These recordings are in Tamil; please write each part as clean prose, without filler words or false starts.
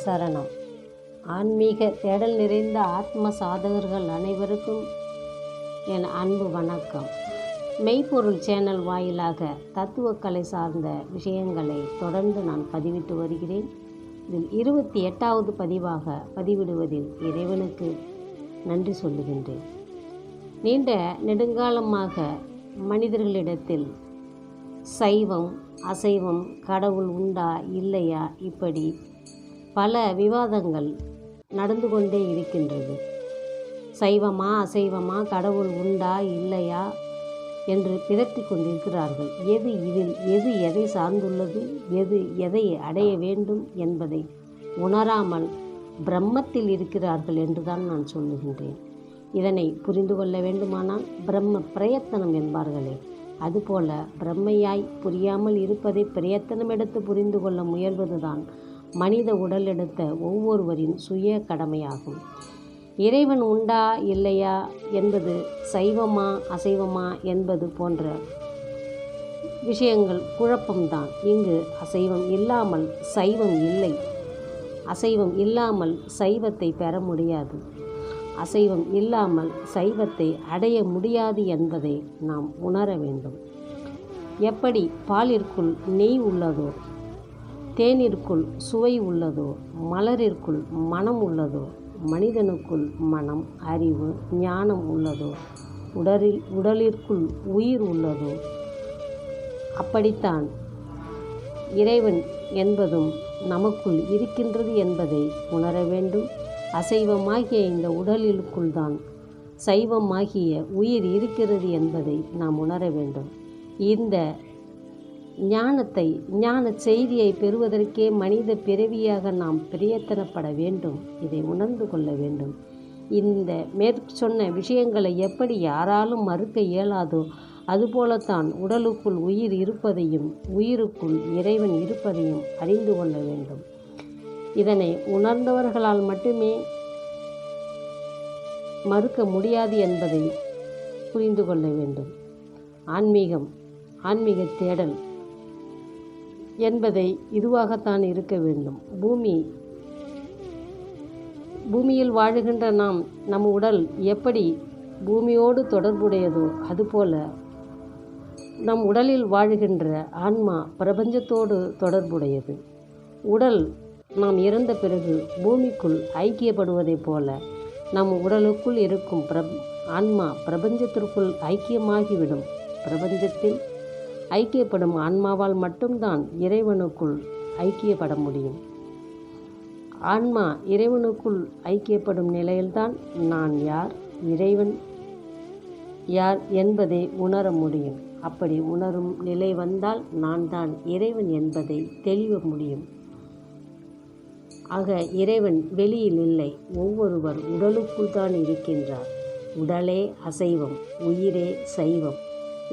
சரணம். ஆன்மீக தேடல் நிறைந்த ஆத்ம சாதகர்கள் அனைவருக்கும் என் அன்பு வணக்கம். மெய்ப்பொருள் சேனல் வாயிலாக தத்துவக்கலை சார்ந்த விஷயங்களை தொடர்ந்து நான் பதிவிட்டு வருகிறேன். இதில் 28வது பதிவாக பதிவிடுவதில் இறைவனுக்கு நன்றி சொல்லுகின்றேன். நீண்ட நெடுங்காலமாக மனிதர்களிடத்தில் சைவம், அசைவம், கடவுள் உண்டா இல்லையா, இப்படி பல விவாதங்கள் நடந்து கொண்டே இருக்கின்றது. சைவமா அசைவமா, கடவுள் உண்டா இல்லையா என்று பிதற்றி கொண்டிருக்கிறார்கள். எது எதை சார்ந்துள்ளது, எது எதை அடைய வேண்டும் என்பதை உணராமல் பிரம்மத்தில் இருக்கிறார்கள் என்றுதான் நான் சொல்லுகின்றேன். இதனை புரிந்து கொள்ள வேண்டுமானால் பிரம்ம பிரயத்தனம் என்பார்களே, அதுபோல பிரம்மையாய் புரியாமல் இருப்பதை பிரயத்தனம் எடுத்து புரிந்து கொள்ள முயல்வதுதான் மனித உடல் எடுத்த ஒவ்வொருவரின் சுய கடமையாகும். இறைவன் உண்டா இல்லையா என்பது, சைவமா அசைவமா என்பது போன்ற விஷயங்கள் குழப்பம்தான். இங்கு அசைவம் இல்லாமல் சைவம் இல்லை, அசைவம் இல்லாமல் சைவத்தை பெற முடியாது, அசைவம் இல்லாமல் சைவத்தை அடைய முடியாது என்பதை நாம் உணர வேண்டும். எப்படி பாலிற்குள் நெய் உள்ளதோ, தேனிற்குள் சுவை உள்ளதோ, மலரிற்குள் மனம் உள்ளதோ, மனிதனுக்குள் மனம், அறிவு, ஞானம் உள்ளதோ, உடலிற்குள் உயிர் உள்ளதோ, அப்படித்தான் இறைவன் என்பதும் நமக்குள் இருக்கின்றது என்பதை உணர வேண்டும். அசைவமாகிய இந்த உடலிற்குள் தான் சைவமாகிய உயிர் இருக்கிறது என்பதை நாம் உணர வேண்டும். இந்த ஞான செய்தியை பெறுவதற்கே மனித பிறவியாக நாம் பிரயத்தனப்பட வேண்டும். இதை உணர்ந்து கொள்ள வேண்டும். இந்த மேற்சொன்ன விஷயங்களை எப்படி யாராலும் மறுக்க இயலாதோ, அதுபோலத்தான் உடலுக்குள் உயிர் இருப்பதையும் உயிருக்குள் இறைவன் இருப்பதையும் அறிந்து கொள்ள வேண்டும். இதனை உணர்ந்தவர்களால் மட்டுமே மறுக்க முடியாது என்பதை புரிந்து கொள்ள வேண்டும். ஆன்மீக தேடல் என்பதை இதுவாகத்தான் இருக்க வேண்டும். பூமியில் வாழுகின்ற நம் உடல் எப்படி பூமியோடு தொடர்புடையதோ, அதுபோல நம் உடலில் வாழுகின்ற ஆன்மா பிரபஞ்சத்தோடு தொடர்புடையது. உடல் நாம் இறந்த பிறகு பூமிக்குள் ஐக்கியப்படுவதைப் போல நம் உடலுக்குள் இருக்கும் ஆன்மா பிரபஞ்சத்திற்குள் ஐக்கியமாகிவிடும். பிரபஞ்சத்தில் ஐக்கியப்படும் ஆன்மாவால் மட்டும்தான் இறைவனுக்குள் ஐக்கியப்பட முடியும். ஆன்மா இறைவனுக்குள் ஐக்கியப்படும் நிலையில்தான் நான் யார், இறைவன் யார் என்பதை உணர முடியும். அப்படி உணரும் நிலை வந்தால் நான் தான் இறைவன் என்பதை தெளிவ முடியும். ஆக இறைவன் வெளியில் இல்லை, ஒவ்வொருவர் உடலுக்குள் தான் இருக்கின்றார். உடலே அசைவம், உயிரே சைவம்.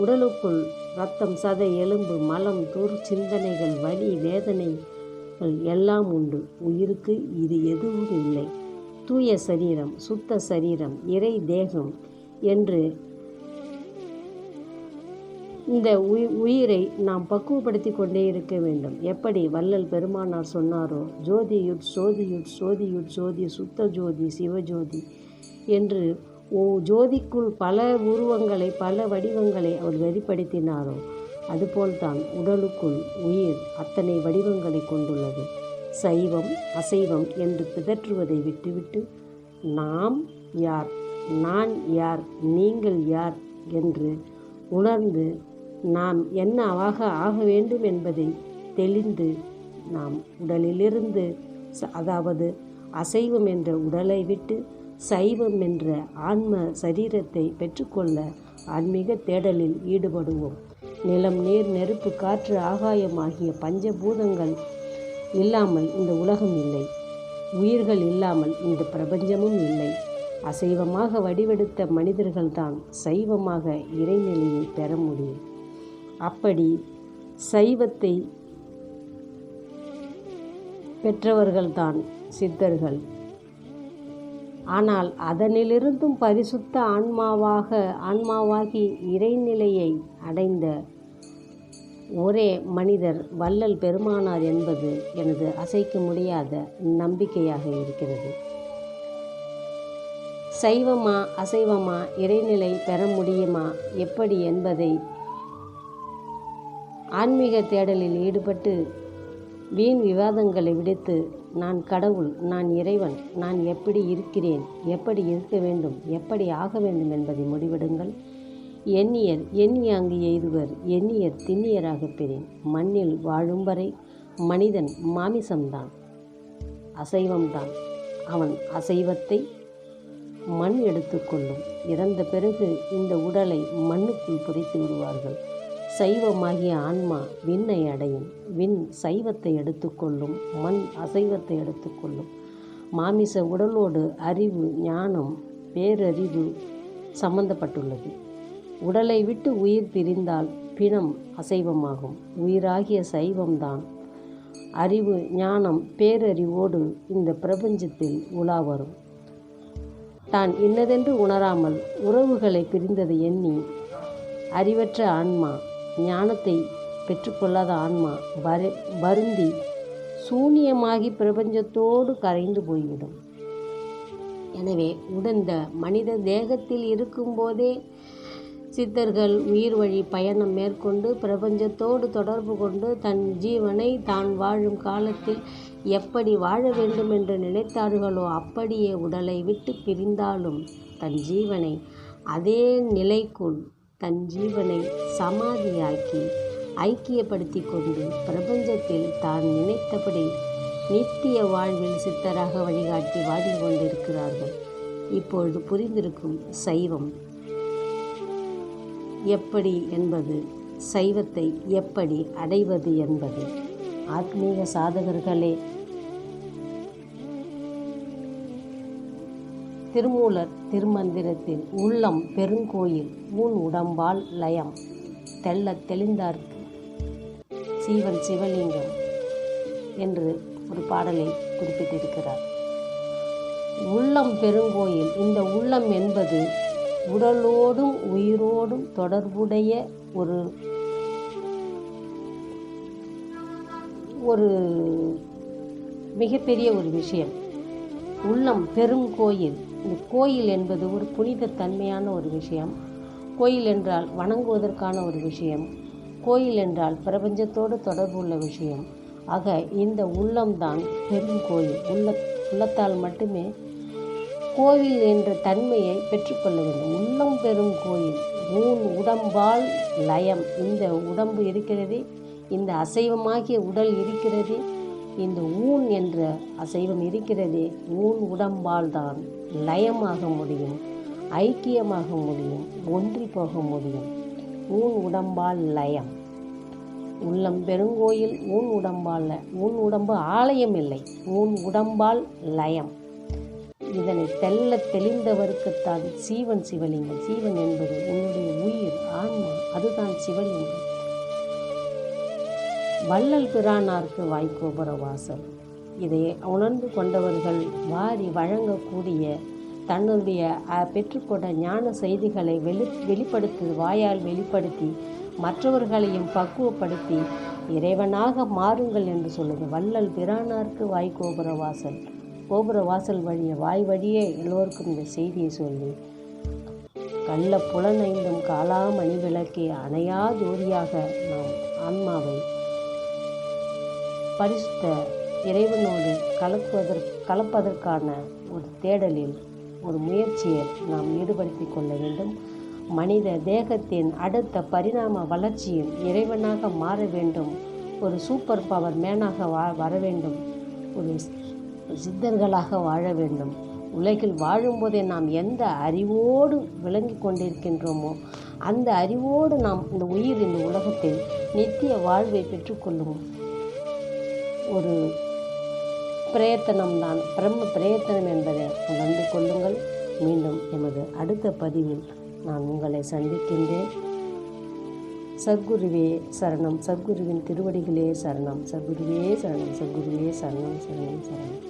உடலுக்குள் இரத்தம், சதை, எலும்பு, மலம், சிந்தனைகள், வலி, வேதனைகள் எல்லாம் உண்டு. உயிருக்கு இது எதுவும் இல்லை. தூய சரீரம், சுத்த சரீரம், இறை தேகம் என்று இந்த உயிரை நாம் பக்குவப்படுத்தி கொண்டே இருக்க வேண்டும். எப்படி வள்ளல் பெருமானார் சொன்னாரோ, ஜோதியுட் சோதியுட் சோதியுட் ஜோதி சுத்த ஜோதி சிவஜோதி என்று ஜோதிக்குள் பல உருவங்களை, பல வடிவங்களை அவர் வெளிப்படுத்தினாரோ, அதுபோல்தான் உடலுக்குள் உயிர் அத்தனை வடிவங்களை கொண்டுள்ளது. சைவம் அசைவம் என்று பிதற்றுவதை விட்டுவிட்டு நாம் யார், நான் யார், நீங்கள் யார் என்று உணர்ந்து நாம் என்னவாக ஆக வேண்டும் என்பதை தெளிந்து நாம் உடலிலிருந்து, அதாவது அசைவம் என்ற உடலை விட்டு சைவம் என்ற ஆன்ம சரீரத்தை பெற்றுக்கொள்ள ஆன்மீக தேடலில் ஈடுபடுவோம். நிலம், நீர், நெருப்பு, காற்று, ஆகாயம் ஆகிய பஞ்சபூதங்கள் இல்லாமல் இந்த உலகம் இல்லை. உயிர்கள் இல்லாமல் இந்த பிரபஞ்சமும் இல்லை. அசைவமாக வடிவெடுத்த மனிதர்கள்தான் சைவமாக இறைநிலையை பெற முடியும். அப்படி சைவத்தை பெற்றவர்கள்தான் சித்தர்கள். ஆனால் அதனிலிருந்தும் பரிசுத்த ஆன்மாவாகி இறைநிலையை அடைந்த ஒரே மனிதர் வள்ளல் பெருமானார் என்பது எனது அசைக்க முடியாத நம்பிக்கையாக இருக்கிறது. சைவமா அசைவமா, இறைநிலை பெற முடியுமா, எப்படி என்பதை ஆன்மீக தேடலில் ஈடுபட்டு வீண் விவாதங்களை விடுத்து, நான் கடவுள், நான் இறைவன், நான் எப்படி இருக்கிறேன், எப்படி இருக்க வேண்டும், எப்படி ஆக வேண்டும் என்பதை முடிவெடுங்கள். எண்ணியர் எண்ணி அங்கு எய்துவர், எண்ணியர் திண்ணியராக பெறேன். மண்ணில் வாழும் வரை மனிதன் மாமிசம்தான், அசைவம்தான். அவன் அசைவத்தை மண் எடுத்துக்கொள்ளும். இறந்த பிறகு இந்த உடலை மண்ணுக்குள் புதைத்து விடுவார்கள். சைவமாகிய ஆன்மா விண்ணை அடையும். விண் சைவத்தை எடுத்துக்கொள்ளும், மண் அசைவத்தை எடுத்துக்கொள்ளும். மாமிச உடலோடு அறிவு, ஞானம், பேரறிவு சம்பந்தப்பட்டுள்ளது. உடலை விட்டு உயிர் பிரிந்தால் பிணம் அசைவமாகும். உயிராகிய சைவம்தான் அறிவு, ஞானம், பேரறிவோடு இந்த பிரபஞ்சத்தில் உலா வரும். தான் இன்னதென்று உணராமல் உறவுகளை பிரிந்ததை எண்ணி அறிவற்ற ஆன்மா, ஞானத்தை பெற்றுக்கொள்ளாத ஆன்மா வருந்தி சூனியமாகி பிரபஞ்சத்தோடு கரைந்து போய்விடும். எனவே உடந்த மனித தேகத்தில் இருக்கும்போதே சித்தர்கள் உயிர் வழி பயணம் மேற்கொண்டு பிரபஞ்சத்தோடு தொடர்பு கொண்டு தன் ஜீவனை தான் வாழும் காலத்தில் எப்படி வாழ வேண்டும் என்று நினைத்தார்களோ அப்படியே உடலை விட்டு பிரிந்தாலும் தன் ஜீவனை அதே நிலைக்குள் தன் ஜீவனை சமாதியாக்கி ஐக்கியப்படுத்தி கொண்டு பிரபஞ்சத்தில் தான் நினைத்தபடி நித்திய வாழ்வில் சித்தராக வழிகாட்டி வாழ்ந்து கொண்டிருக்கிறார்கள். இப்பொழுது புரிந்திருக்கும் சைவம் எப்படி என்பது, சைவத்தை எப்படி அடைவது என்பது. ஆத்மீக சாதகர்களே, திருமூலர் திருமந்திரத்தில் உள்ளம் பெருங்கோயில் ஊன் உடம்பால் லயம் தெள்ளத் தெளிந்தார்க்கு சீவன் சிவலிங்கம் என்று ஒரு பாடலை குறிப்பிட்டிருக்கிறார். உள்ளம் பெருங்கோயில். இந்த உள்ளம் என்பது உடலோடும் உயிரோடும் தொடர்புடைய ஒரு மிகப்பெரிய ஒரு விஷயம். உள்ளம் பெரும் கோயில். இந்த கோயில் என்பது ஒரு புனித தன்மையான ஒரு விஷயம். கோயில் என்றால் வணங்குவதற்கான ஒரு விஷயம். கோயில் என்றால் பிரபஞ்சத்தோடு தொடர்பு உள்ள விஷயம். ஆக இந்த உள்ளம்தான் பெரும் கோயில். உள்ளத்தால் மட்டுமே கோவில் என்ற தன்மையை பெற்றுக்கொள்ள வேண்டும். உள்ளம் பெரும் கோயில் ஊன் உடம்பால் லயம். இந்த உடம்பு இருக்கிறதே, இந்த அசைவமாகிய உடல் இருக்கிறதே, இந்த ஊன் என்ற அசைவம் இருக்கிறதே, ஊன் உடம்பால் தான் லயமாக முடியும், ஐக்கியமாக முடியும், ஒன்றி போக முடியும். ஊன் உடம்பால் லயம். உள்ளம் பெருங்கோயில் ஊன் உடம்பால். ஊன் உடம்பு ஆலயம் இல்லை, ஊன் உடம்பால் லயம். இதனை தெளிந்தவருக்குத்தான் சீவன் சிவலிங்கம். சீவன் என்பது உன்னுடைய உயிர், ஆன்மா, அதுதான் சிவலிங்கம். வள்ளல் பிரானார்க்கு வாய்க்கோபுர வாசல். இதை உணர்ந்து கொண்டவர்கள் வாரி வழங்கக்கூடிய தன்னுடைய பெற்றுக்கொண்ட ஞான செய்திகளை வெளிப்படுத்தி வாயால் வெளிப்படுத்தி மற்றவர்களையும் பக்குவப்படுத்தி இறைவனாக மாறுங்கள் என்று சொல்லுது. வள்ளல் பிரானார்க்கு வாய்க்கோபுர வாசல். கோபுர வாசல் வழியே, வாய் வழியே எல்லோருக்கும் இந்த செய்தியை சொல்லி கள்ள புலனைந்தும் காலாமணி விளக்கே அணையா ஜோதியாக நாம் ஆன்மாவை பரிசுத்த இறைவனோடு கலப்பதற்கான ஒரு தேடலில், ஒரு முயற்சியை நாம் ஈடுபடுத்தி கொள்ள வேண்டும். மனித தேகத்தின் அடுத்த பரிணாம வளர்ச்சியில் இறைவனாக மாற வேண்டும். ஒரு சூப்பர் பவர் மேனாக வர வேண்டும். ஒரு சித்தர்களாக வாழ வேண்டும். உலகில் வாழும்போதே நாம் எந்த அறிவோடு விளங்கி கொண்டிருக்கின்றோமோ அந்த அறிவோடு நாம் இந்த உயிர் இந்த உலகத்தில் நித்திய வாழ்வை பெற்றுக்கொள்ளும் ஒரு பிரயத்தனம்தான் பிரம்ம பிரயத்தனம் என்பதை உணர்ந்து கொள்ளுங்கள். மீண்டும் எமது அடுத்த பதிவில் நான் உங்களை சந்திக்கின்றேன். சத்குருவே சரணம். சத்குருவின் திருவடிகளே சரணம். சத்குருவே சரணம். சத்குருவே சரணம். சரணம் சரணம்.